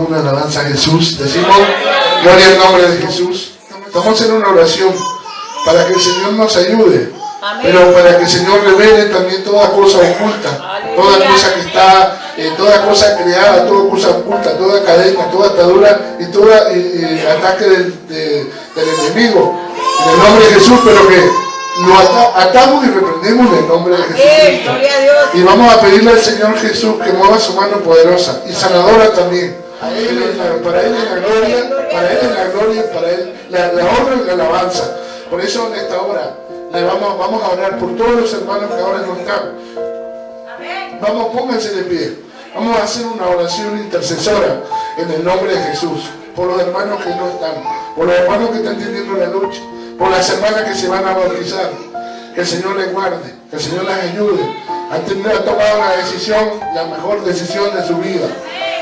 una alabanza a Jesús. Decimos, gloria al nombre de Jesús. Estamos en una oración para que el Señor nos ayude, pero para que el Señor revele también toda cosa oculta, toda cosa que está, toda cosa creada, toda cosa oculta, toda cadena, toda atadura y todo ataque del enemigo. En el nombre de Jesús, pero que lo atamos y reprendemos en el nombre de Jesucristo. Y vamos a pedirle al Señor Jesús que mueva su mano poderosa y sanadora también. Para Él es la gloria, para Él es la gloria, para Él la honra y la alabanza. Por eso en esta hora vamos a orar por todos los hermanos que ahora no están. Vamos, pónganse de pie. Vamos a hacer una oración intercesora en el nombre de Jesús. Por los hermanos que no están, por los hermanos que están teniendo la lucha, por las hermanas que se van a bautizar. Que el Señor les guarde, que el Señor les ayude. Han tomado la decisión, la mejor decisión de su vida,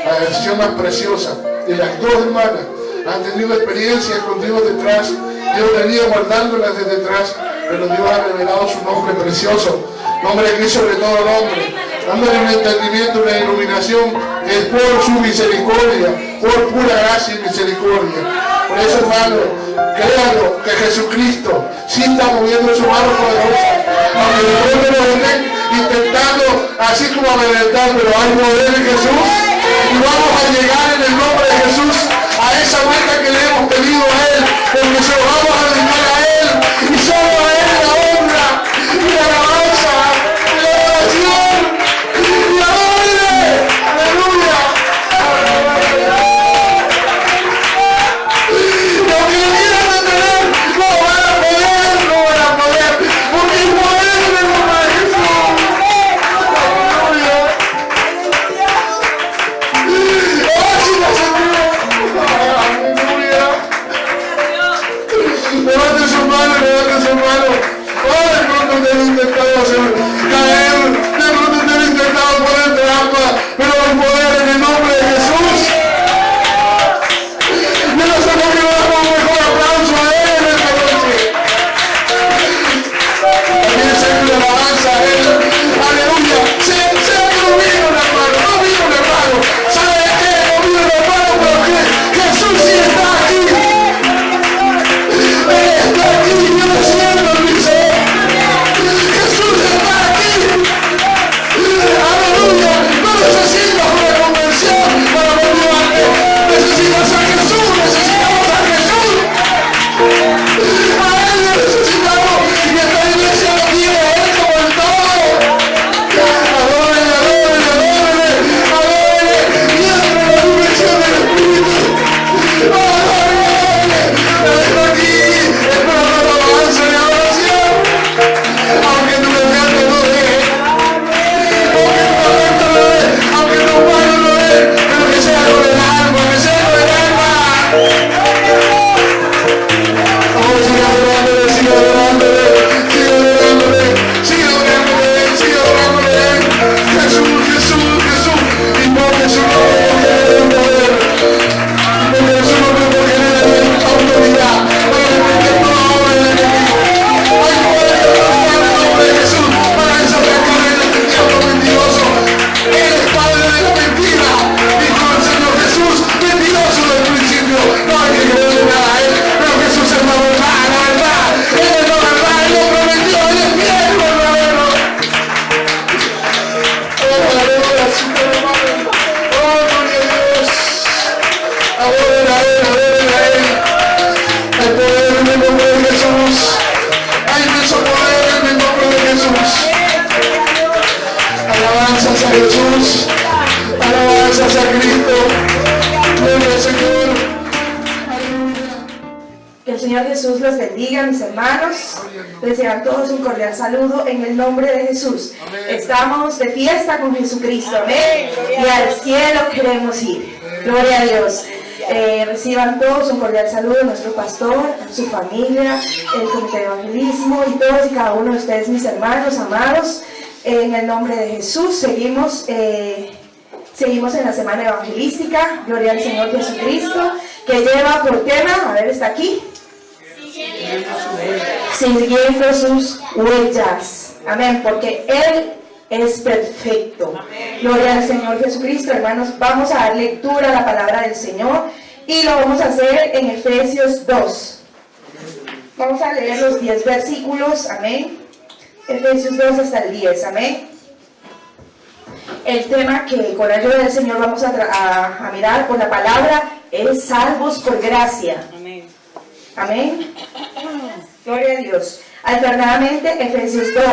la decisión más preciosa. Y las dos hermanas han tenido experiencias con Dios detrás. Dios venía guardándolas desde detrás, pero Dios ha revelado su nombre precioso, nombre que es sobre todo nombre, dándole un entendimiento, una iluminación que es por su misericordia, por pura gracia y misericordia. Por eso, hermano, créalo que Jesucristo sí está moviendo su mano poderosa, aunque de pronto lo estén intentando así como amedrentar, pero hay poder en Jesús y vamos a llegar en el nombre de Jesús a esa meta que le hemos pedido a Él, porque se lo vamos a dedicar a Él y solo a Él la honra y la alabanza y la oración y la gloria. Aleluya. Lo que quieran detener no van a poder, porque hay poder en el nombre de Jesús. Aleluya. Levante su mano. Oh, de pronto te han intentado hacer caer, de pronto te han intentado poner trampa, pero el poder en el nombre de Jesús. Yo no sé por qué no damos un mejor aplauso a Él en esta noche. También se le alabanza a Él. Aleluya. Sea que no vino el hermano. ¿Sabe qué? No vino el hermano, pero que Jesús sí está aquí. Jesús está aquí. Aleluya. No necesitas una convención para motivarte. Necesitas a Jesús. Necesitamos a Jesús. A Él le necesitamos. Y esta iglesia lo quiere a Él como el todo. Adórenle. Y entre la dirección del Espíritu. Adórenle. Está aquí. Esperando la alabanza y la oración. Aunque tu garganta no deje, aunque tu mano no deje, pero que sea con el alma, Vamos, sigue adorándole. Sigue adorándole. Jesús. Invoque su nombre porque le da poder. Invoque su nombre porque le da autoridad para reprender toda obra del enemigo. Hay poder en el nombre de Jesús para desatar el entendimiento mentiroso. Él es padre de la mentira. Dijo el Señor Jesús, mentiroso del principio. No hay que creerle nada a Él, pero Jesús es la verdad. Él es la verdad, Él lo prometió, Él es fiel, verdadero. Aleluya, Señor hermano. Oh, gloria a Dios. Adoren a Él. Hay poder en el nombre de Jesús. Hay mucho poder en el nombre de Jesús. Alabanzas a Jesús. Alabanzas a Cristo. Gloria al Señor. Aleluya. Que el Señor Jesús los bendiga, mis hermanos. Les llevan todos un cordial saludo en el nombre de Jesús. Estamos de fiesta con Jesucristo. Amén. Y al cielo queremos ir. Gloria a Dios. Reciban todos un cordial saludo de nuestro pastor, su familia, el comité de evangelismo y todos y cada uno de ustedes, mis hermanos amados. En el nombre de Jesús seguimos en la semana evangelística. Gloria al Señor Jesucristo, que lleva por tema, a ver, está aquí, siguiendo sus huellas. Amén, porque Él es perfecto. Gloria al Señor Jesucristo. Hermanos, vamos a dar lectura a la palabra del Señor y lo vamos a hacer en Efesios 2. Vamos a leer los 10 versículos, amén. Efesios 2 hasta el 10, amén. El tema que con la ayuda del Señor vamos a mirar por la palabra es salvos por gracia. Amén. Amén. Gloria a Dios. Alternadamente, Efesios 2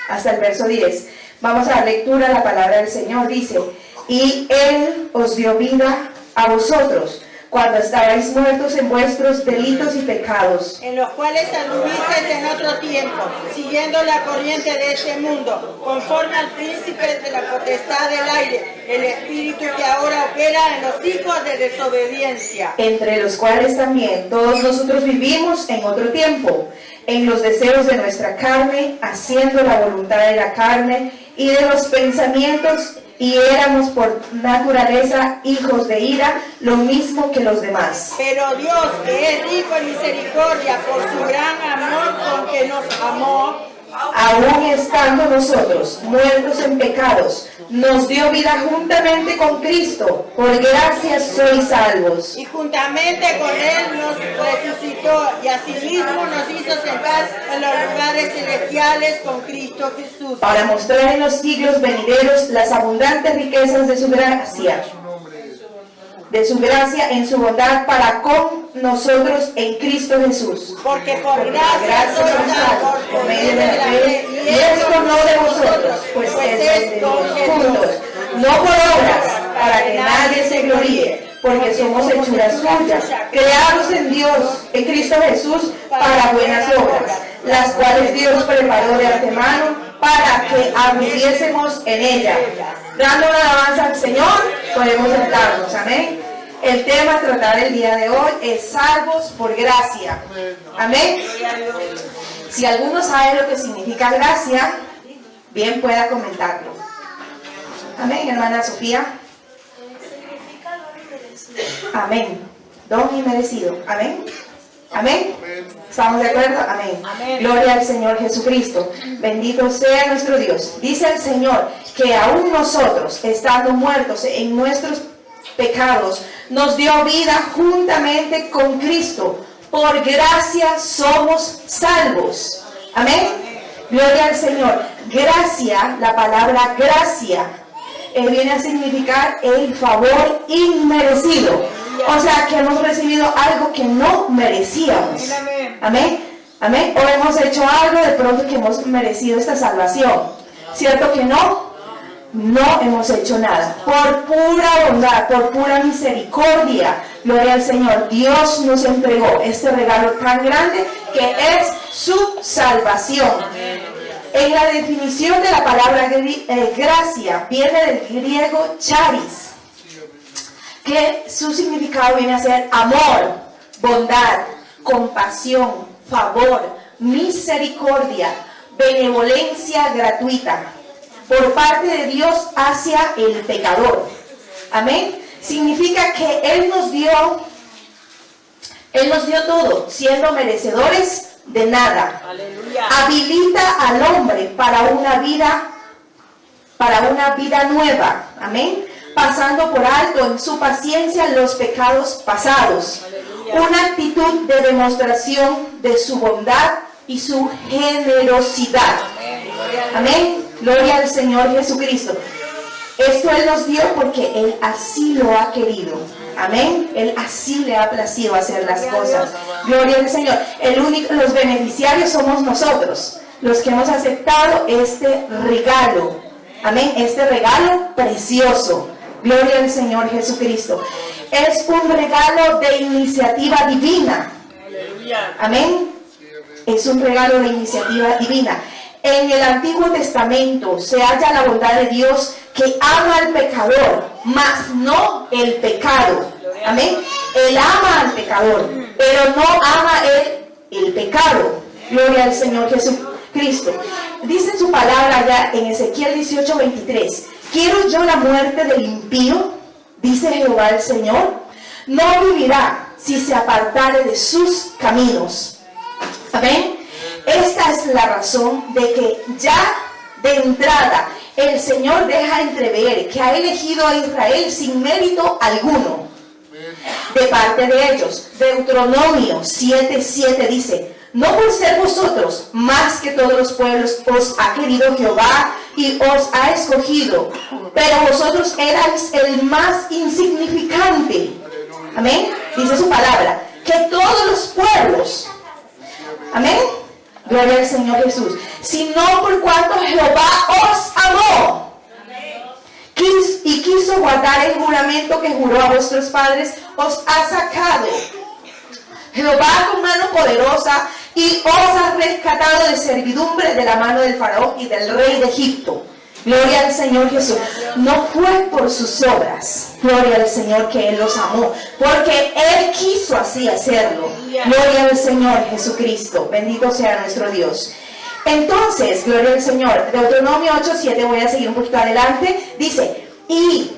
hasta el verso 10. Vamos a dar lectura a la palabra del Señor. Dice: y Él os dio vida a vosotros, cuando estabais muertos en vuestros delitos y pecados, en los cuales anduvisteis en otro tiempo, siguiendo la corriente de este mundo, conforme al príncipe de la potestad del aire, el espíritu que ahora opera en los hijos de desobediencia, entre los cuales también todos nosotros vivimos en otro tiempo, en los deseos de nuestra carne, haciendo la voluntad de la carne y de los pensamientos, y éramos por naturaleza hijos de ira, lo mismo que los demás. Pero Dios, que es rico en misericordia, por su gran amor con que nos amó, aún estando nosotros muertos en pecados, nos dio vida juntamente con Cristo. Por gracia sois salvos. Y juntamente con Él nos resucitó, y asimismo nos hizo sentar en los lugares celestiales con Cristo Jesús, para mostrar en los siglos venideros las abundantes riquezas de su gracia en su bondad para con nosotros en Cristo Jesús. Porque por gracia sois salvos por medio de la fe, y esto no de vosotros, pues es de Dios juntos, no por obras, para que nadie se gloríe, porque somos hechuras suyas, creados en Dios, en Cristo Jesús, para buenas obras, las cuales Dios preparó de antemano para que anduviésemos en ella. Dando una alabanza al Señor, podemos sentarnos, amén. El tema a tratar el día de hoy es salvos por gracia, amén. Si alguno sabe lo que significa gracia, bien pueda comentarlo. Amén, hermana Sofía. Amén. Don y merecido. Amén. Amén. ¿Estamos de acuerdo? Amén. Amén. Gloria al Señor Jesucristo. Bendito sea nuestro Dios. Dice el Señor que aún nosotros, estando muertos en nuestros pecados, nos dio vida juntamente con Cristo. Por gracia somos salvos. Amén. Gloria al Señor. Gracia, la palabra gracia, viene a significar el favor inmerecido. O sea, que hemos recibido algo que no merecíamos. Amén. Amén. O hemos hecho algo de pronto que hemos merecido esta salvación. ¿Cierto que no? No hemos hecho nada. Por pura bondad, por pura misericordia, gloria al Señor, Dios nos entregó este regalo tan grande que es su salvación. En la definición de la palabra gracia viene del griego charis, que su significado viene a ser amor, bondad, compasión, favor, misericordia, benevolencia gratuita por parte de Dios hacia el pecador. Amén. Significa que Él nos dio todo, siendo merecedores de nada. Aleluya. Habilita al hombre para una vida nueva. Amén. Pasando por alto en su paciencia los pecados pasados. Aleluya. Una actitud de demostración de su bondad y su generosidad. Amén. Gloria al Señor Jesucristo. Esto Él nos dio porque Él así lo ha querido. Amén. Él así le ha placido hacer las cosas. Gloria al Señor. Los beneficiarios somos nosotros, los que hemos aceptado este regalo. Amén. Este regalo precioso. Gloria al Señor Jesucristo. Es un regalo de iniciativa divina. Amén. Es un regalo de iniciativa divina. En el Antiguo Testamento se halla la bondad de Dios que ama al pecador, mas no el pecado. Amén. Él ama al pecador, pero no ama el pecado. Gloria al Señor Jesucristo. Dice su palabra allá en Ezequiel 18:23. ¿Quiero yo la muerte del impío? Dice Jehová el Señor. No vivirá si se apartare de sus caminos. Amén. Esta es la razón de que ya de entrada el Señor deja entrever que ha elegido a Israel sin mérito alguno de parte de ellos. Deuteronomio 7:7 dice: no por ser vosotros más que todos los pueblos os ha querido Jehová y os ha escogido, pero vosotros erais el más insignificante. Amén. Dice su palabra, que todos los pueblos. Amén. Gloria al Señor Jesús. Sino por cuanto Jehová os amó y quiso guardar el juramento que juró a vuestros padres, os ha sacado Jehová con mano poderosa y os ha rescatado de servidumbre de la mano del faraón y del rey de Egipto. Gloria al Señor Jesús. No fue por sus obras, gloria al Señor, que Él los amó, porque Él quiso así hacerlo. Gloria al Señor Jesucristo. Bendito sea nuestro Dios. Entonces, gloria al Señor. Deuteronomio 8:7, voy a seguir un poquito adelante. Dice: y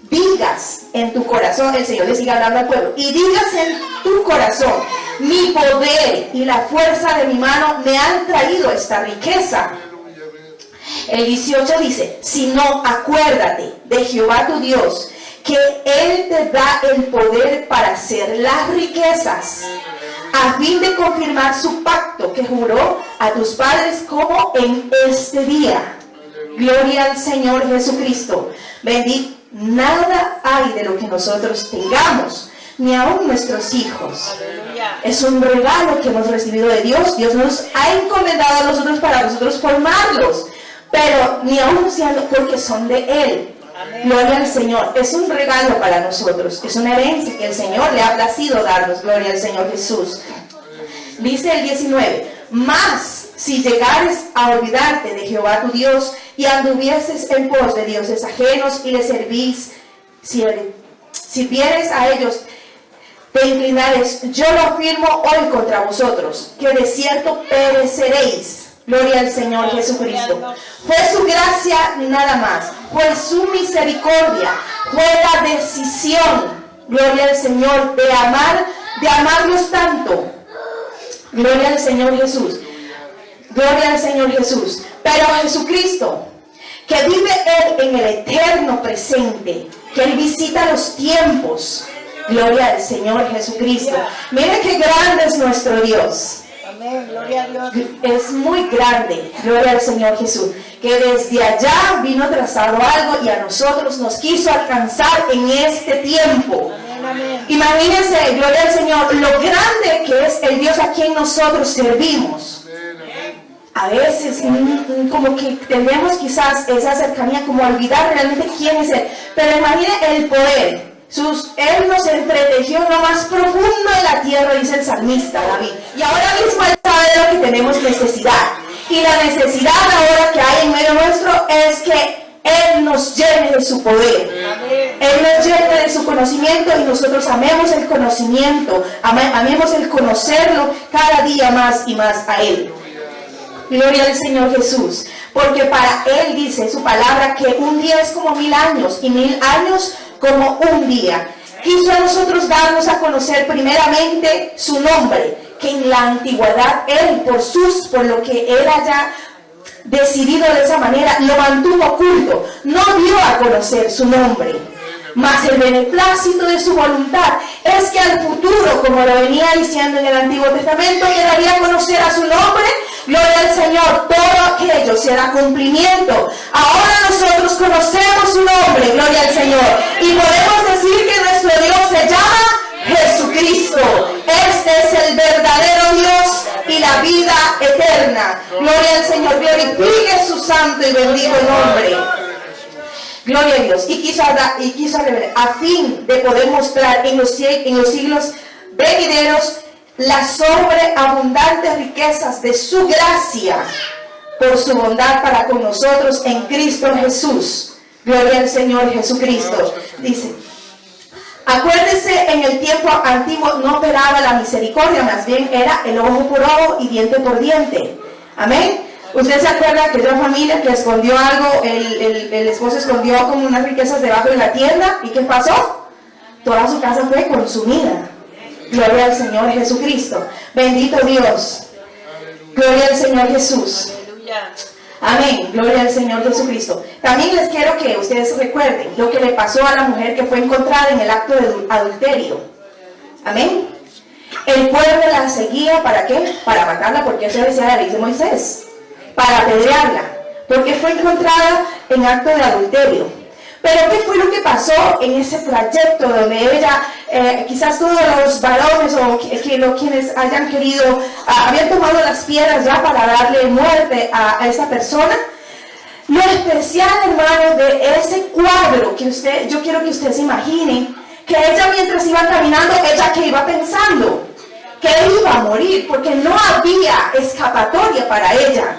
digas en tu corazón, el Señor le sigue hablando al pueblo, y digas en tu corazón: mi poder y la fuerza de mi mano me han traído esta riqueza. El 18 dice: si no, acuérdate de Jehová tu Dios, que Él te da el poder para hacer las riquezas, a fin de confirmar su pacto que juró a tus padres, como en este día. Gloria al Señor Jesucristo. Bendito. Nada hay de lo que nosotros tengamos, ni aun nuestros hijos. Es un regalo que hemos recibido de Dios. Dios nos ha encomendado a nosotros para nosotros formarlos, pero ni aun siendo, porque son de Él. Gloria al Señor. Es un regalo para nosotros, es una herencia que el Señor le ha placido darnos. Gloria al Señor Jesús. Dice el 19: mas si llegares a olvidarte de Jehová tu Dios y anduvieses en pos de dioses ajenos y les servís, si vieres a ellos, te inclinares, yo lo afirmo hoy contra vosotros, que de cierto pereceréis. Gloria al Señor Jesucristo. Fue su gracia nada más, fue su misericordia, fue la decisión, gloria al Señor, de amarlos tanto. Gloria al Señor Jesús. Gloria al Señor Jesús. Pero Jesucristo, que vive Él en el eterno presente, que Él visita los tiempos. Gloria al Señor Jesucristo. Mire qué grande es nuestro Dios. Amén, gloria a Dios. Es muy grande. Gloria al Señor Jesús. Que desde allá vino trazado algo y a nosotros nos quiso alcanzar en este tiempo. Amén. Imagínense, gloria al Señor, lo grande que es el Dios a quien nosotros servimos. A veces como que tenemos quizás esa cercanía, como olvidar realmente quién es Él. Pero imagine el poder. Él nos entretejió en lo más profundo de la tierra, dice el salmista David. Y ahora mismo Él sabe de lo que tenemos necesidad. Y la necesidad ahora que hay en medio nuestro es que Él nos llene de su poder. Amén. Él nos llene de su conocimiento y nosotros amemos el conocimiento, amemos el conocerlo cada día más y más a Él. Gloria al Señor Jesús. Porque para Él dice su palabra que un día es como 1000 años y 1000 años como un día. Quiso a nosotros darnos a conocer primeramente su nombre, que en la antigüedad Él, por lo que Él haya decidido de esa manera, lo mantuvo oculto, no dio a conocer su nombre. Mas el beneplácito de su voluntad es que al futuro, como lo venía diciendo en el Antiguo Testamento, Él daría a conocer a su nombre. Gloria al Señor, todo aquello será cumplimiento. Ahora nosotros conocemos su nombre, gloria al Señor, y podemos decir que nuestro Dios se llama Jesucristo. Este es el verdadero Dios y la vida eterna. Gloria al Señor, glorifique su santo y bendito nombre. Gloria a Dios. Y quiso revelar, a fin de poder mostrar en los siglos venideros las sobreabundantes riquezas de su gracia por su bondad para con nosotros en Cristo Jesús. Gloria al Señor Jesucristo. Dice: acuérdese, en el tiempo antiguo no operaba la misericordia, más bien era el ojo por ojo y diente por diente. Amén. ¿Usted se acuerda que otra familia que escondió algo, el esposo escondió como unas riquezas debajo de la tienda? ¿Y qué pasó? Toda su casa fue consumida. Gloria al Señor Jesucristo. Bendito Dios. Gloria al Señor Jesús. Amén, gloria al Señor Jesucristo. También les quiero que ustedes recuerden lo que le pasó a la mujer que fue encontrada en el acto de adulterio. Amén. El pueblo la seguía, ¿para qué? Para matarla, porque eso decía la ley de Moisés. Para apedrearla, porque fue encontrada en acto de adulterio. Pero ¿qué fue lo que pasó en ese trayecto donde ella, quizás todos los varones o quienes hayan querido, habían tomado las piedras ya para darle muerte a esa persona? Lo especial, hermanos, de ese cuadro que yo quiero que ustedes se imaginen, que ella mientras iba caminando, ella que iba pensando que iba a morir, porque no había escapatoria para ella.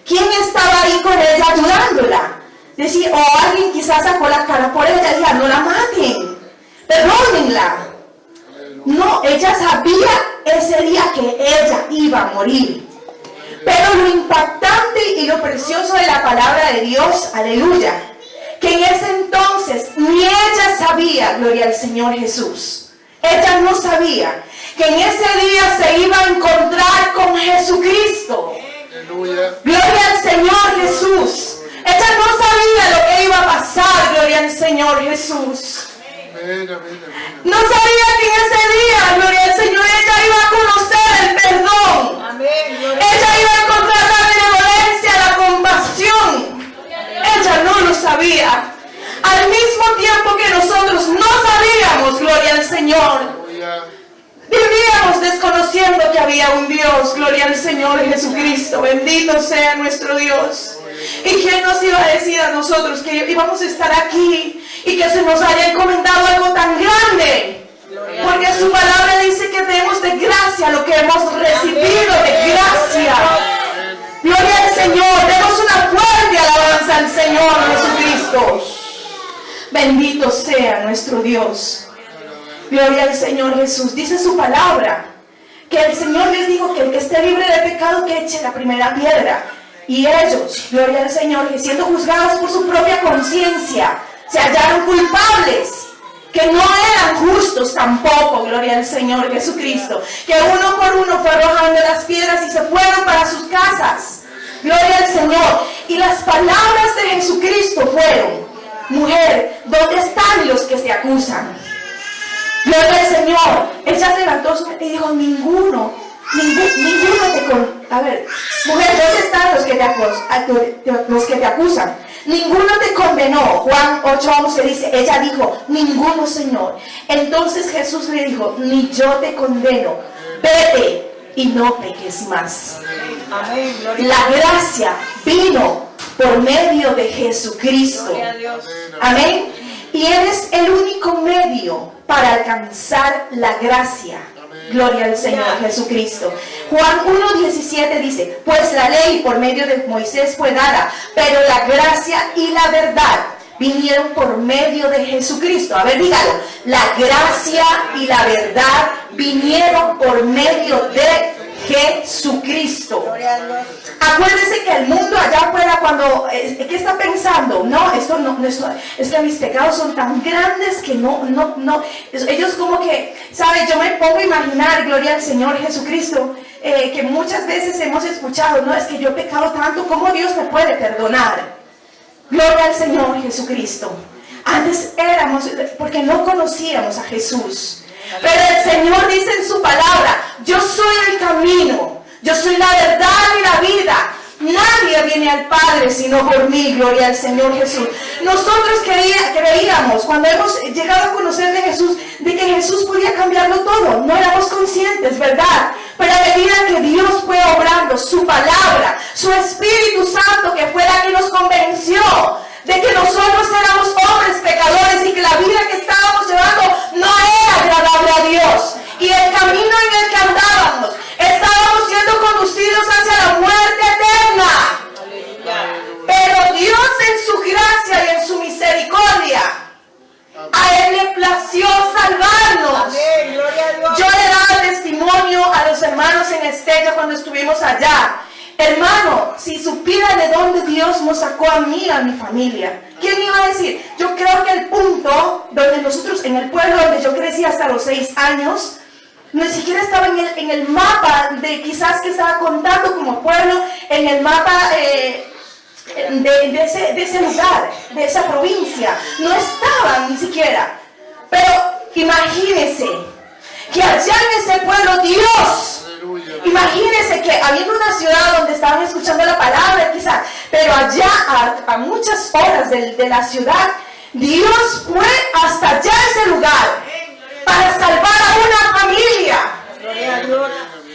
¿Quién estaba ahí con ella ayudándola? Decir, o alguien quizás sacó la cara por ella y decía, no la maten, perdónenla. No, ella sabía ese día que ella iba a morir. Pero lo impactante y lo precioso de la palabra de Dios, aleluya, que en ese entonces ni ella sabía, gloria al Señor Jesús. Ella no sabía que en ese día se iba a encontrar con Jesucristo. Aleluya. Gloria al Señor Jesús. Ella no sabía lo que iba a pasar, gloria al Señor Jesús. No sabía que en ese día, gloria al Señor, ella iba a conocer el perdón. Ella iba a encontrar la benevolencia, la compasión. Ella no lo sabía. Al mismo tiempo que nosotros no sabíamos, gloria al Señor, vivíamos desconociendo que había un Dios, gloria al Señor Jesucristo. Bendito sea nuestro Dios. ¿Y quién nos iba a decir a nosotros que íbamos a estar aquí y que se nos haya encomendado algo tan grande? Porque su palabra dice que demos de gracia lo que hemos recibido de gracia. Gloria al Señor. Demos una fuerte alabanza al Señor Jesucristo. Bendito sea nuestro Dios. Gloria al Señor Jesús. Dice su palabra que el Señor les dijo que el que esté libre de pecado que eche la primera piedra. Y ellos, gloria al Señor, que siendo juzgados por su propia conciencia, se hallaron culpables, que no eran justos tampoco, gloria al Señor Jesucristo, que uno por uno fue arrojando las piedras y se fueron para sus casas. Gloria al Señor. Y las palabras de Jesucristo fueron: mujer, ¿dónde están los que te acusan? Gloria al Señor. Ella se levantó y dijo: ninguno te a ver, mujer, ¿dónde están los que te acusan? Ninguno te condenó. Juan 8:11 dice, ella dijo, ninguno, Señor. Entonces Jesús le dijo, ni yo te condeno, vete y no peques más. Amén. La gracia vino por medio de Jesucristo. Amén. Y Él es el único medio para alcanzar la gracia. Gloria al Señor Jesucristo. Juan 1:17 dice, pues la ley por medio de Moisés fue dada, pero la gracia y la verdad vinieron por medio de Jesucristo. A ver, dígalo. La gracia y la verdad vinieron por medio de Jesucristo. Acuérdese que el mundo allá afuera, cuando ¿qué está pensando? No, esto es que mis pecados son tan grandes que no. Ellos como que, ¿sabe? Yo me pongo a imaginar, gloria al Señor Jesucristo, que muchas veces hemos escuchado, no, es que yo he pecado tanto, ¿cómo Dios me puede perdonar? Gloria al Señor Jesucristo. Antes éramos, porque no conocíamos a Jesús. Pero el Señor dice en su palabra, yo soy el camino, yo soy la verdad y la vida. Nadie viene al Padre sino por mí, gloria al Señor Jesús. Nosotros creíamos, cuando hemos llegado a conocer de Jesús, de que Jesús podía cambiarlo todo. No éramos conscientes, ¿verdad? Pero a medida que Dios fue obrando su palabra, su Espíritu Santo, que fue la que nos convenció de que nosotros éramos hombres pecadores y que la vida que estábamos llevando no era agradable a Dios. Y el camino en el que andábamos, estábamos siendo conducidos hacia la muerte eterna. Pero Dios en su gracia y en su misericordia, a Él le plació salvarnos. Yo le daba testimonio a los hermanos en Estella cuando estuvimos allá. Hermano, si supiera de dónde Dios nos sacó a mí y a mi familia, ¿quién iba a decir? Yo creo que el punto donde nosotros, en el pueblo donde yo crecí hasta los 6 años, ni siquiera estaba en el mapa de quizás que estaba contando como pueblo, en el mapa de ese lugar, de esa provincia. No estaban ni siquiera. Pero imagínense que allá en ese pueblo Dios, imagínense que habiendo una ciudad donde estaban escuchando la palabra quizás, pero allá a muchas horas de la ciudad, Dios fue hasta allá ese lugar para salvar a una familia.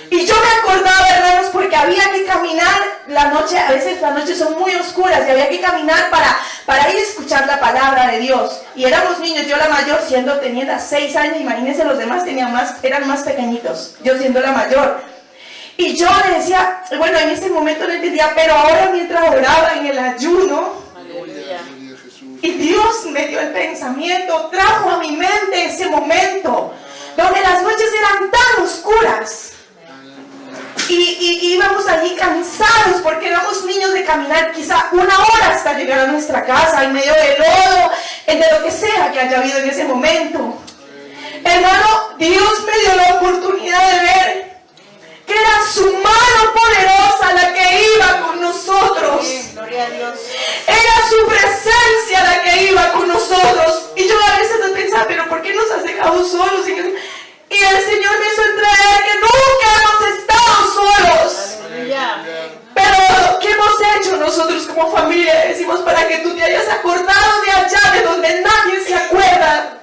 Y yo me acordaba, hermanos, porque había que caminar la noche, a veces las noches son muy oscuras y había que caminar para ir a escuchar la palabra de Dios. Y éramos niños, yo la mayor tenía 6 años, imagínense los demás eran más pequeñitos, yo siendo la mayor. Y yo le decía, bueno, en ese momento no entendía, pero ahora mientras oraba en el ayuno, y Dios me dio el pensamiento, trajo a mi mente ese momento, donde las noches eran tan oscuras. Y íbamos allí cansados porque éramos niños de caminar quizá 1 hora hasta llegar a nuestra casa en medio del lodo, de lo que sea que haya habido en ese momento. Hermano, Dios me dio la oportunidad de ver que era su mano poderosa la que iba con nosotros. Era su presencia la que iba con nosotros. Y yo a veces pensaba, pero ¿por qué nos has dejado solos? Y el Señor me hizo entrever que nunca hemos estado solos. Pero ¿qué hemos hecho nosotros como familia? Decimos, para que tú te hayas acordado de allá, de donde nadie se acuerda.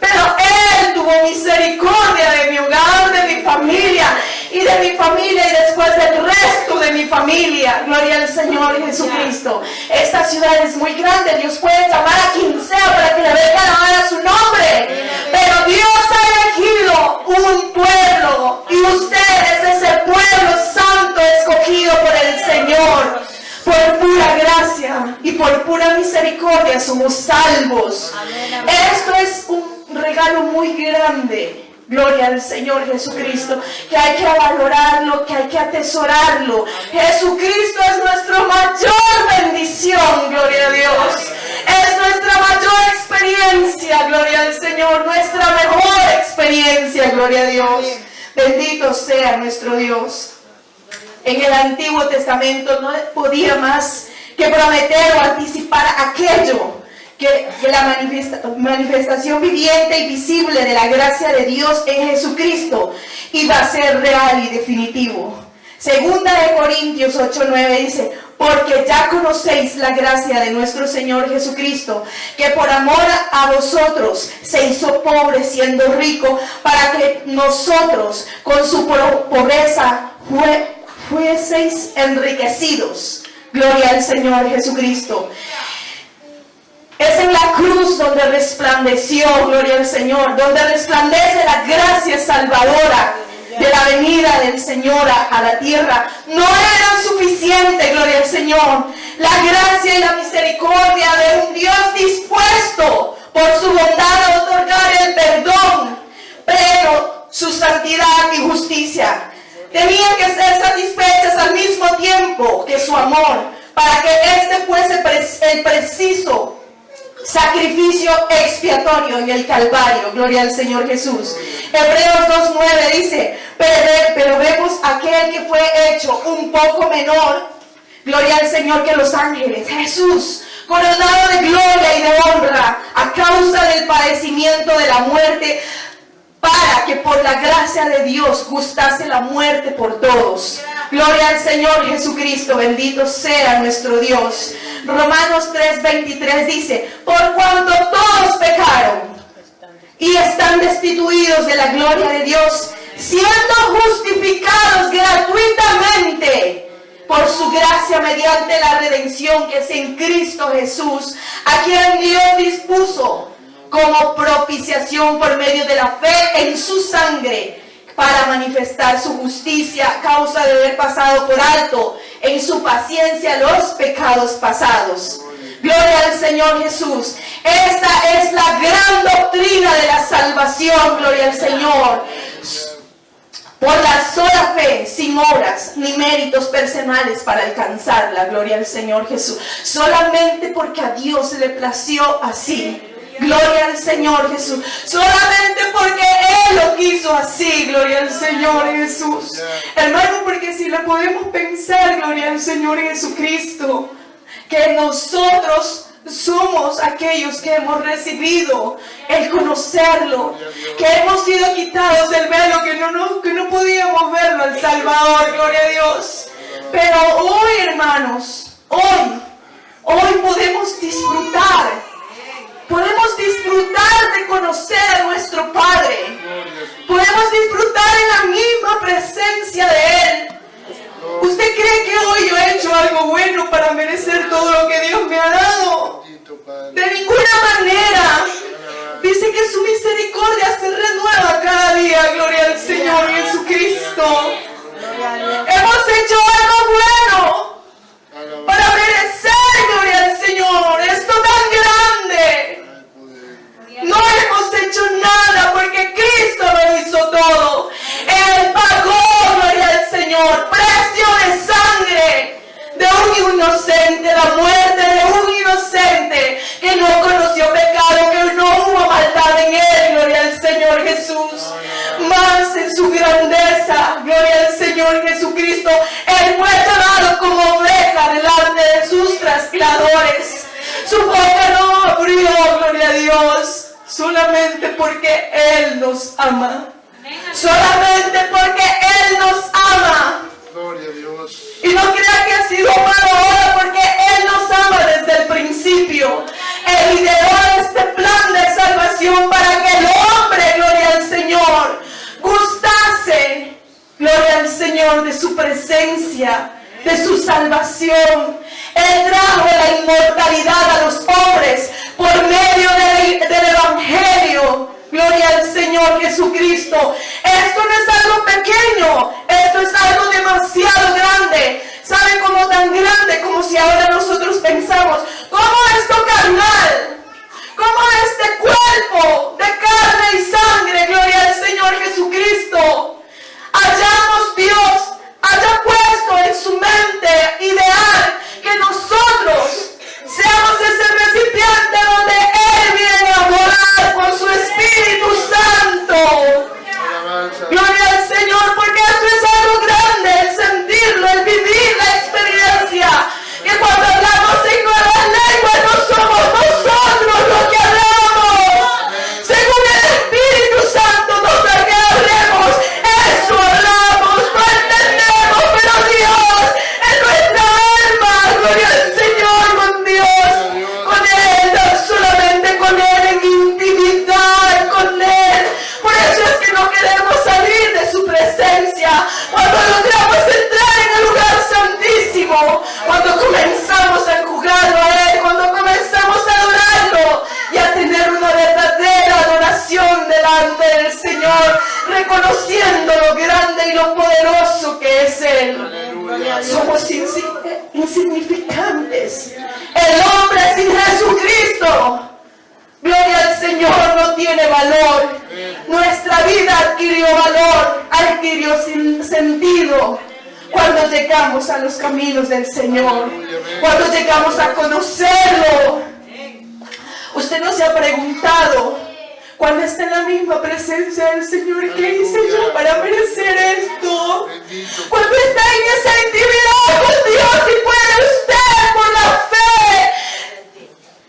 Pero Él tuvo misericordia de mi hogar, de mi familia, y después del resto de mi familia. Gloria al Señor Jesucristo. Esta ciudad es muy grande, Dios puede llamar a quien sea para que le venga a alabar a su nombre. Pero Dios ha elegido un pueblo, y ustedes, ese pueblo santo escogido por el Señor. Por pura gracia y por pura misericordia somos salvos. Esto es un regalo muy grande. Gloria al Señor Jesucristo, que hay que valorarlo, que hay que atesorarlo. Jesucristo es nuestra mayor bendición, gloria a Dios. Es nuestra mayor experiencia, gloria al Señor, nuestra mejor experiencia, gloria a Dios. Bendito sea nuestro Dios. En el Antiguo Testamento no podía más que prometer o anticipar aquello que la manifestación viviente y visible de la gracia de Dios en Jesucristo iba a ser real y definitivo. Segunda de Corintios 8:9 dice, porque ya conocéis la gracia de nuestro Señor Jesucristo, que por amor a vosotros se hizo pobre siendo rico, para que nosotros con su pobreza fueseis enriquecidos. Gloria al Señor Jesucristo. Es en la cruz donde resplandeció, gloria al Señor, donde resplandece la gracia salvadora de la venida del Señor a la tierra. No era suficiente, gloria al Señor, la gracia y la misericordia de un Dios dispuesto por su bondad a otorgar el perdón, pero su santidad y justicia tenían que ser satisfechas al mismo tiempo que su amor, para que este fuese el preciso sacrificio expiatorio en el Calvario. Gloria al Señor Jesús. Hebreos 2:9 dice, pero vemos aquel que fue hecho un poco menor, gloria al Señor, que los ángeles, Jesús, coronado de gloria y de honra a causa del padecimiento de la muerte, para que por la gracia de Dios gustase la muerte por todos. Gloria al Señor Jesucristo, bendito sea nuestro Dios. Romanos 3:23 dice, por cuanto todos pecaron y están destituidos de la gloria de Dios, siendo justificados gratuitamente por su gracia mediante la redención que es en Cristo Jesús, a quien Dios dispuso como propiciación por medio de la fe en su sangre, para manifestar su justicia a causa de haber pasado por alto en su paciencia los pecados pasados. Gloria al Señor Jesús. Esta es la gran doctrina de la salvación, gloria al Señor. Por la sola fe, sin obras ni méritos personales para alcanzarla, gloria al Señor Jesús. Solamente porque a Dios le plació así. Gloria al Señor Jesús. Solamente porque Él lo quiso así. Gloria al Señor Jesús. Hermano, porque si la podemos pensar, gloria al Señor Jesucristo, que nosotros somos aquellos que hemos recibido el conocerlo, que hemos sido quitados del velo, que no podíamos verlo al Salvador, gloria a Dios. Pero hoy, hermanos, hoy podemos disfrutar de conocer a nuestro Padre, podemos disfrutar en la misma presencia de Él. ¿Usted cree que hoy yo he hecho algo bueno para merecer todo lo que Dios me ha dado? De ninguna manera. Dice que su misericordia se renueva cada día, gloria al Señor Jesucristo. Hemos hecho algo bueno para merecer, gloria al Señor, esto tan grande. No hemos hecho nada porque Cristo lo hizo todo. Él pagó, gloria al Señor, precio de sangre de un inocente, la muerte de un inocente que no conoció pecado, que no hubo maldad en él, gloria al Señor Jesús. Más en su grandeza, gloria al Señor Jesucristo, Él fue llevado como oveja delante de sus trasquiladores. Su boca no abrió, gloria a Dios, solamente porque Él nos ama. Solamente porque Él nos ama. Gloria a Dios. Y no crea que ha sido malo ahora, porque Él nos ama desde el principio. Él ideó este plan de salvación para que el hombre, gloria al Señor, gustase, gloria al Señor, de su presencia, de su salvación. Él trajo la inmortalidad a los hombres por medio del Evangelio. Gloria al Señor Jesucristo. Esto no es algo pequeño, esto es algo demasiado grande. ¿Sabe cómo tan grande? Como si ahora nosotros pensamos, ¿cómo esto carnal? ¿Cómo este cuerpo de carne y sangre, gloria al Señor Jesucristo, Dios haya puesto en su mente ideal que nosotros seamos ese recipiente donde Él viene a morar con su Espíritu Santo? Gloria al Señor, porque esto es algo grande, el sentirlo, el vivir la experiencia, que cuando hablamos en nuevas lenguas no somos nosotros los que hablamos, según el Espíritu Santo nos da que hablemos, eso hablamos, no entendemos, pero Dios en nuestra alma, gloria al Señor, con Dios, con Él, solamente con Él, en intimidad con Él. Por eso es que no queremos salir de su presencia. Cuando logramos entrar en el lugar santísimo, cuando comenzamos a enjugarlo a Él, cuando comenzamos a adorarlo y a tener una verdadera adoración delante del Señor, reconociendo lo grande y lo poderoso que es Él. Somos insignificantes. El hombre sin Jesucristo, gloria al Señor, no tiene valor. Nuestra vida adquirió valor, adquirió sentido cuando llegamos a los caminos del Señor, cuando llegamos a conocerlo. Usted no se ha preguntado, cuando está en la misma presencia del Señor, ¿qué hice yo para merecer esto? Cuando está en esa intimidad con Dios y puede usted por la fe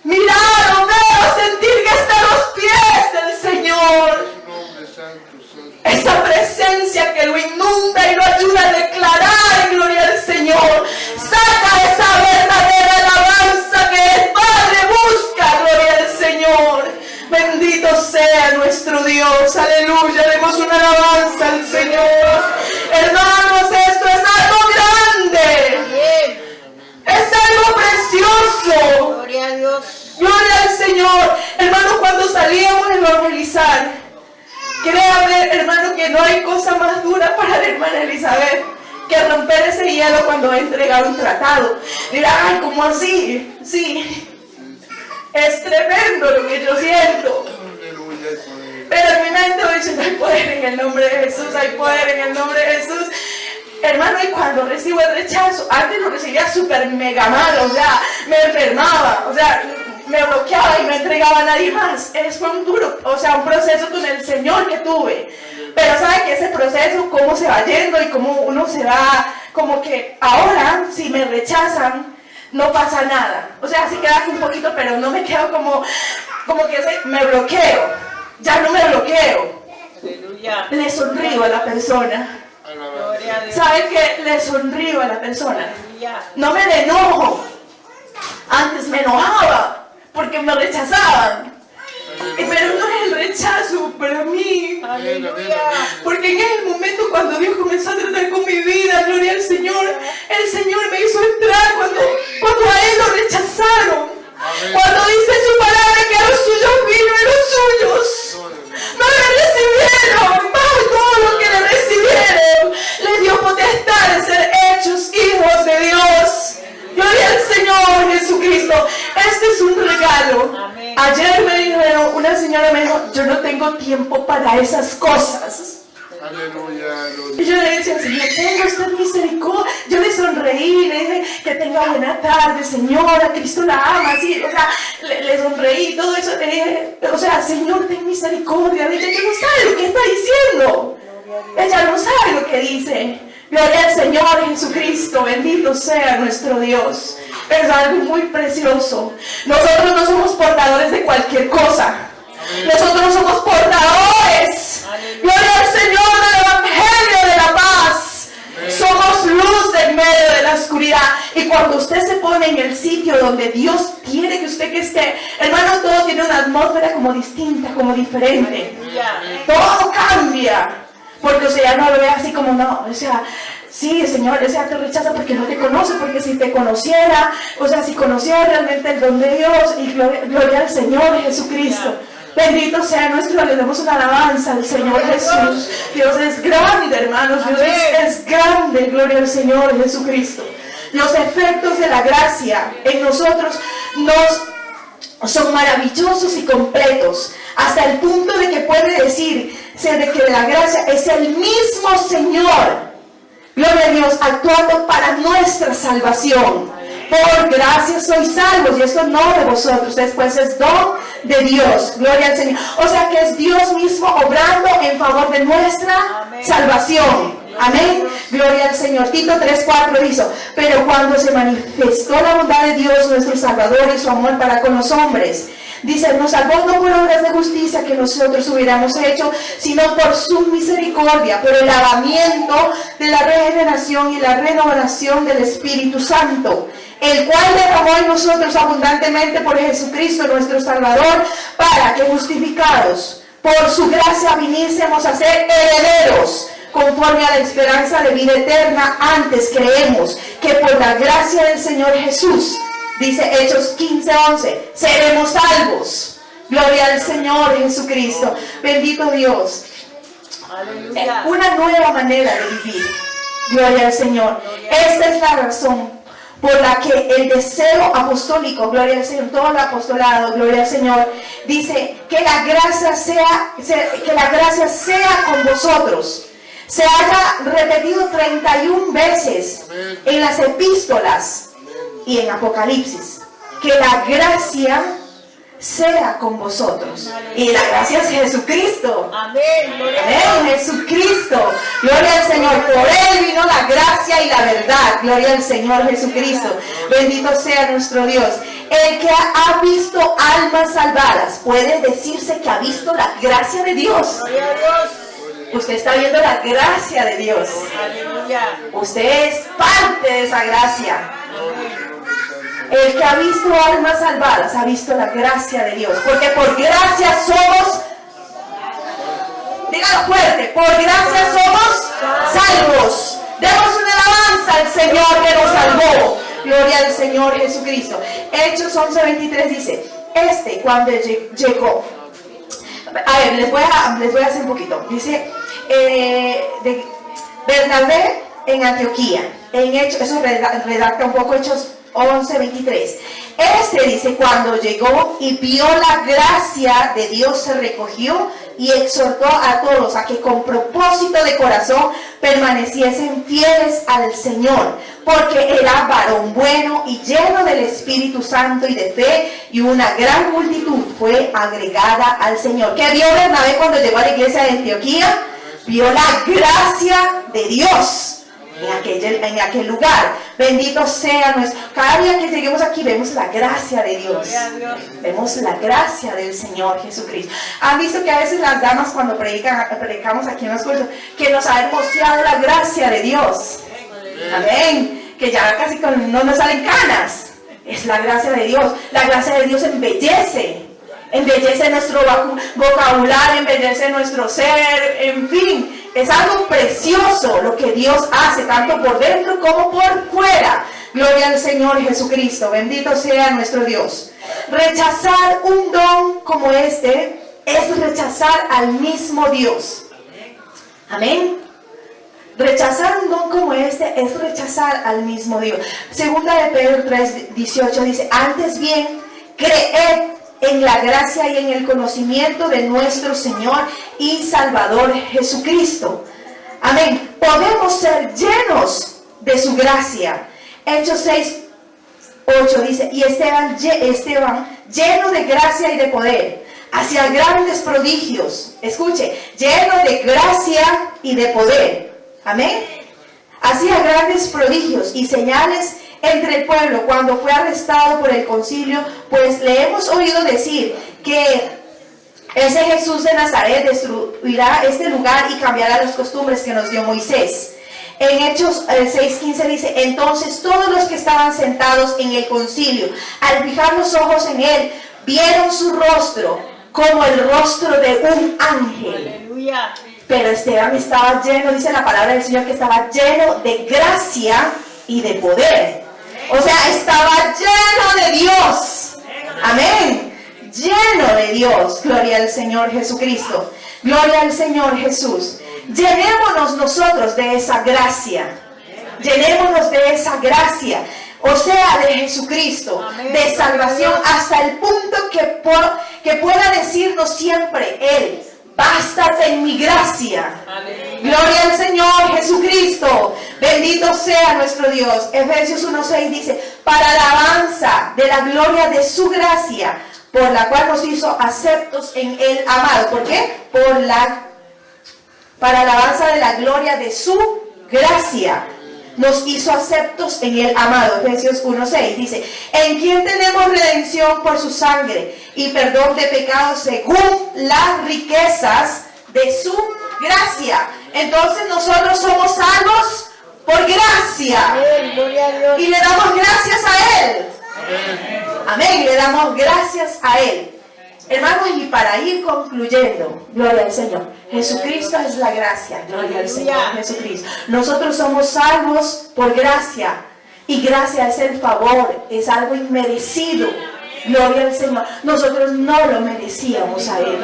mirar o ver o sentir que está a los pies del Señor. Esa presencia que lo inunda y lo ayuda a declarar gloria al Señor. Saca esa verdadera alabanza que el Padre busca, gloria al Señor. Bendito sea nuestro Dios, aleluya. Demos una alabanza al Señor. Hermanos, esto es algo grande. Es algo precioso. Gloria a Dios. Gloria al Señor. Hermanos, cuando salíamos a evangelizar, créame, hermano, que no hay cosa más dura para la hermana Elizabeth que romper ese hielo cuando va a entregar un tratado. Dirá, ay, ¿cómo así? Sí. Es tremendo lo que yo siento. Pero en mi mente voy diciendo, hay poder en el nombre de Jesús, hay poder en el nombre de Jesús. Hermano, y cuando recibo el rechazo, antes lo recibía súper mega mal, o sea, me enfermaba, o sea, me bloqueaba y no entregaba a nadie más. Fue un duro, o sea, un proceso con el Señor que tuve. Pero sabe que ese proceso, cómo se va yendo y cómo uno se va, como que ahora, si me rechazan, no pasa nada. O sea, sí quedas un poquito, pero no me quedo como que me bloqueo. Ya no me bloqueo. Aleluya. Le sonrío a la persona. ¿Sabe qué? Le sonrío a la persona. No me enojo. Antes me enojaba porque me rechazaban. Pero no es el rechazo para mí. Aleluya. Porque en el momento cuando Dios comenzó a tratar con mi vida, gloria al Señor, el Señor me hizo entrar cuando a Él lo rechazaron. Cuando dice su palabra que a los suyos vino y los suyos no le recibieron. Bajo todo lo que le recibieron, le dio potestad de ser hechos hijos de Dios. Gloria al Señor Jesucristo. Este es un regalo. Amén. Ayer me dijeron, una señora me dijo, yo no tengo tiempo para esas cosas. Aleluya. Y yo le decía, Señor, tenga usted misericordia. Yo le sonreí, le dije que tenga buena tarde, señora, Cristo la ama, así, o sea, le sonreí, todo eso, le dije, o sea, Señor, ten misericordia. Ella no sabe lo que está diciendo. Ella no sabe lo que dice. Gloria al Señor Jesucristo, bendito sea nuestro Dios. Es algo muy precioso. Nosotros no somos portadores de cualquier cosa. Nosotros somos portadores. Gloria al Señor del Evangelio de la paz. Somos luz en medio de la oscuridad. Y cuando usted se pone en el sitio donde Dios quiere que usted que esté, hermano, todo tiene una atmósfera como distinta, como diferente. Todo cambia. Porque o sea, ya no lo ve así como no, o sea, sí, Señor, o sea, te rechaza porque no te conoce, porque si te conociera, o sea, si conociera realmente el don de Dios, y gloria al Señor Jesucristo. Bendito sea nuestro, le damos una alabanza al Señor Jesús. Dios es grande, hermanos, Dios es grande, gloria al Señor Jesucristo. Los efectos de la gracia en nosotros son maravillosos y completos, hasta el punto de que puede decirse de que la gracia es el mismo Señor, gloria a Dios, actuando para nuestra salvación. Por gracia sois salvos, y esto no de vosotros, después es don de Dios, gloria al Señor. O sea que es Dios mismo obrando en favor de nuestra salvación. Amén, gloria al Señor. Tito 3:4 dice, pero cuando se manifestó la bondad de Dios nuestro Salvador y su amor para con los hombres, dice, nos salvó no por obras de justicia que nosotros hubiéramos hecho, sino por su misericordia, por el lavamiento de la regeneración y la renovación del Espíritu Santo, el cual derramó en nosotros abundantemente por Jesucristo nuestro Salvador, para que justificados por su gracia viniésemos a ser herederos conforme a la esperanza de vida eterna. Antes creemos que por la gracia del Señor Jesús, dice Hechos 15:11, seremos salvos. Gloria al Señor Jesucristo. Bendito Dios. Aleluya. Una nueva manera de vivir. Gloria al Señor. Esta es la razón por la que el deseo apostólico, gloria al Señor, todo el apostolado, gloria al Señor, dice que la gracia sea con vosotros. Se haya repetido 31 veces en las epístolas y en Apocalipsis. Que la gracia sea con vosotros. Y la gracia es Jesucristo. Amén. Amén, Jesucristo. Gloria al Señor. Por Él vino la gracia y la verdad. Gloria al Señor Jesucristo. Bendito sea nuestro Dios. El que ha visto almas salvadas, puede decirse que ha visto la gracia de Dios. Gloria a Dios. Usted está viendo la gracia de Dios. Aleluya. Usted es parte de esa gracia. El que ha visto almas salvadas ha visto la gracia de Dios. Porque por gracia somos, dígalo fuerte, por gracia somos salvos. Demos una alabanza al Señor que nos salvó. Gloria al Señor Jesucristo. Hechos 11:23 dice, cuando llegó, a ver, les voy a hacer un poquito. Dice, de Bernabé en Antioquía. En Hechos, eso redacta un poco Hechos 11:23. Dice, cuando llegó y vio la gracia de Dios, se recogió y exhortó a todos a que con propósito de corazón permaneciesen fieles al Señor, porque era varón bueno y lleno del Espíritu Santo y de fe, y una gran multitud fue agregada al Señor. ¿Qué vio Bernabé cuando llegó a la iglesia de Antioquía? Vio la gracia de Dios. en aquel lugar. Bendito sea nuestro. Cada día que lleguemos aquí vemos la gracia de Dios. Vemos la gracia del Señor Jesucristo. ¿Han visto que a veces las damas cuando predicamos aquí en los cultos, que nos ha hermoseado la gracia de Dios? Amén. Que ya casi no nos salen canas. Es la gracia de Dios. La gracia de Dios embellece nuestro vocabulario, embellece nuestro ser, en fin. Es algo precioso lo que Dios hace, tanto por dentro como por fuera. Gloria al Señor Jesucristo, bendito sea nuestro Dios. Rechazar un don como este es rechazar al mismo Dios. Amén. Rechazar un don como este es rechazar al mismo Dios. Segunda de Pedro 3:18 dice: antes bien, creed en la gracia y en el conocimiento de nuestro Señor y Salvador Jesucristo. Amén. Podemos ser llenos de su gracia. Hechos 6:8 dice: y Esteban lleno de gracia y de poder, hacía grandes prodigios. Escuche, lleno de gracia y de poder. Amén. Hacía grandes prodigios y señales entre el pueblo. Cuando fue arrestado por el concilio, pues le hemos oído decir que ese Jesús de Nazaret destruirá este lugar y cambiará las costumbres que nos dio Moisés. En Hechos 6:15 dice: entonces todos los que estaban sentados en el concilio, al fijar los ojos en él, vieron su rostro como el rostro de un ángel. Aleluya. Pero Esteban estaba lleno, dice la palabra del Señor, que estaba lleno de gracia y de poder. O sea, estaba lleno de Dios. Amén. Lleno de Dios. Gloria al Señor Jesucristo. Gloria al Señor Jesús. Llenémonos nosotros de esa gracia. Llenémonos de esa gracia. O sea, de Jesucristo. De salvación hasta el punto que pueda decirnos siempre Él: bástate en mi gracia. Gloria al Señor Jesucristo. Bendito sea nuestro Dios. Efesios 1:6 dice: para alabanza de la gloria de su gracia, por la cual nos hizo aceptos en el amado. ¿Por qué? Para alabanza de la gloria de su gracia, nos hizo aceptos en el amado. Efesios 1:6 dice: en quien tenemos redención por su sangre y perdón de pecados según las riquezas de su gracia. Entonces nosotros somos salvos por gracia. Y le damos gracias a Él. Amén. Le damos gracias a Él. Hermanos, y para ir concluyendo, gloria al Señor, Jesucristo es la gracia. Gloria al Señor Jesucristo. Nosotros somos salvos por gracia. Y gracia es el favor, es algo inmerecido. Gloria al Señor. Nosotros no lo merecíamos a Él.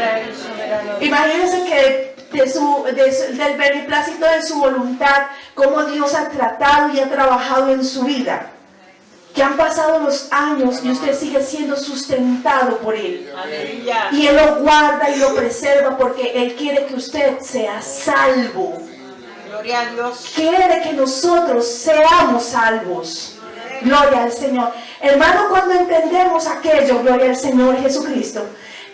Imagínense que del beneplácito de su voluntad, cómo Dios ha tratado y ha trabajado en su vida. Que han pasado los años y usted sigue siendo sustentado por Él. Aleluya. Y Él lo guarda y lo preserva porque Él quiere que usted sea salvo. Gloria a Dios. Quiere que nosotros seamos salvos. Gloria al Señor. Hermano, cuando entendemos aquello, gloria al Señor Jesucristo,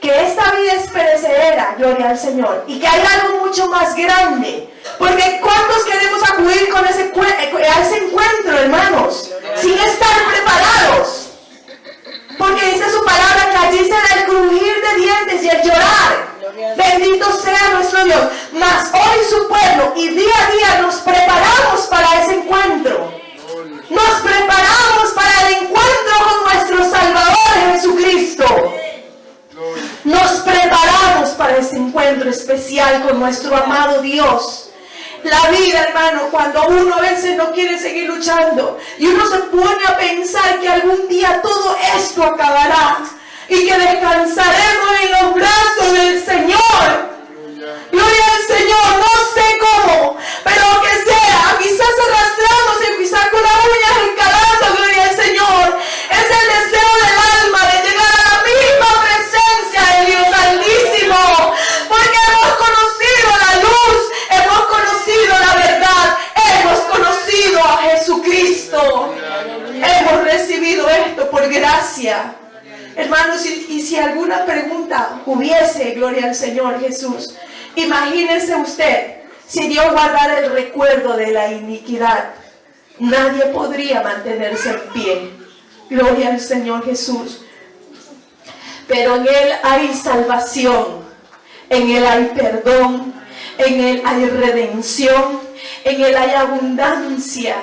que esta vida es perecedera, gloria al Señor, y que hay algo mucho más grande. Porque ¿cuántos queremos acudir a ese encuentro, hermanos? Sin estar preparados. Porque dice su palabra que allí será el crujir de dientes y el llorar. Bendito sea nuestro Dios. Mas hoy su pueblo y día a día nos preparamos para ese encuentro. Nos preparamos para el encuentro con nuestro Salvador Jesucristo. Nos preparamos para ese encuentro especial con nuestro amado Dios. La vida, hermano, cuando uno a veces no quiere seguir luchando y uno se pone a pensar que algún día todo esto acabará y que descansaremos en los brazos del Señor. Gloria al Señor, no sé cómo, pero lo que sea, quizás arrastrándose, quizás con las uñas escalando, gloria al Señor. Es el deseo del alma de llegar a la misma presencia de Dios Altísimo, porque hemos conocido la luz, hemos conocido la verdad, hemos conocido a Jesucristo. Hemos recibido esto por gracia. Hermanos, y si alguna pregunta hubiese, gloria al Señor Jesús, imagínese usted Si Dios guardara el recuerdo de la iniquidad, nadie podría mantenerse en pie. Gloria al Señor Jesús. Pero en Él hay salvación, en Él hay perdón, en Él hay redención, en Él hay abundancia,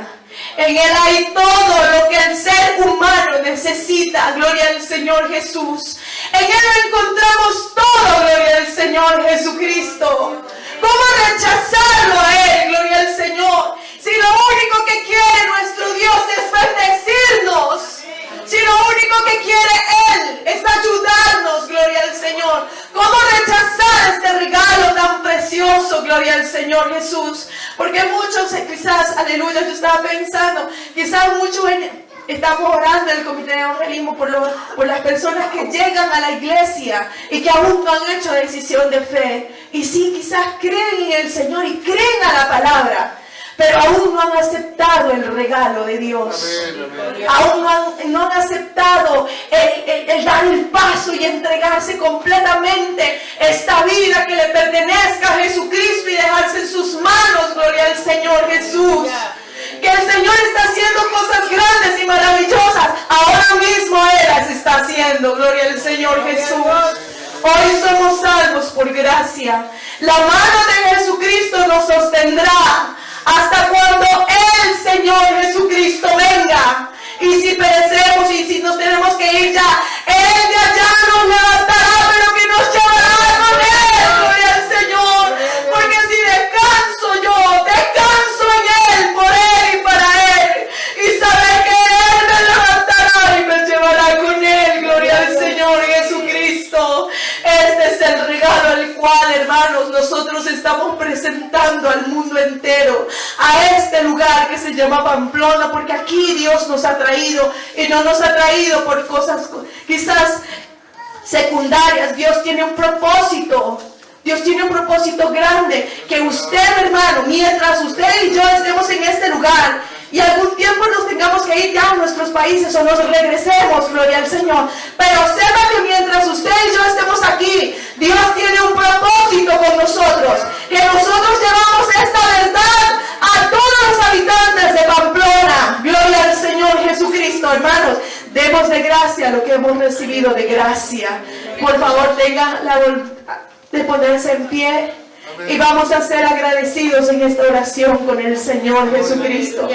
en Él hay todo lo que el ser humano necesita. Gloria al Señor Jesús. En Él lo encontramos todo. Gloria al Señor Jesucristo. ¿Cómo rechazarlo a Él? Gloria al Señor. Si lo único que quiere nuestro Dios es bendecirnos. Si lo único que quiere Él es ayudarnos, gloria al Señor. ¿Cómo rechazar este regalo tan precioso, gloria al Señor Jesús? Porque muchos, quizás, aleluya, yo estaba pensando, quizás muchos estamos orando en el comité de evangelismo por las personas que llegan a la iglesia y que aún no han hecho decisión de fe. Y sí, quizás creen en el Señor y creen a la palabra, pero aún no han aceptado el regalo de Dios. Aún no han aceptado el dar el paso y entregarse completamente esta vida que le pertenezca a Jesucristo y dejarse en sus manos, gloria al Señor Jesús. Que el Señor está haciendo cosas grandes y maravillosas. Ahora mismo Él las está haciendo, gloria al Señor Jesús. Hoy somos salvos por gracia. La mano de Jesucristo nos sostendrá hasta cuando el Señor Jesucristo venga. Y si perecemos y si nos tenemos que ir ya, Él de allá nos levantará, pero que nos llevará con Él, gloria al Señor. Porque si descanso yo, descanso en Él, por Él y para Él. Y saber que Él me levantará y me llevará con Él, gloria al Señor Jesucristo. Este es el regalo al cual, hermanos, nosotros estamos presentando al mundo entero, a este lugar que se llama Pamplona, porque aquí Dios nos ha traído, y no nos ha traído por cosas quizás secundarias. Dios tiene un propósito. Dios tiene un propósito grande, que usted, hermano, mientras usted y yo estemos en este lugar y algún tiempo nos tengamos que ir ya a nuestros países o nos regresemos, gloria al Señor, pero sepa que mientras usted y yo estemos aquí, Dios tiene un propósito con nosotros, que nosotros llevamos esta verdad a todos los habitantes de Pamplona. Gloria al Señor Jesucristo. Hermanos, demos de gracia lo que hemos recibido de gracia. Por favor, tenga la voluntad de ponerse en pie. Y vamos a ser agradecidos en esta oración con el Señor Jesucristo.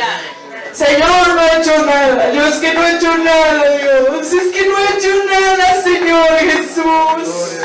Señor, no he hecho nada. Yo es que no he hecho nada, Dios. Es que no he hecho nada, Señor Jesús.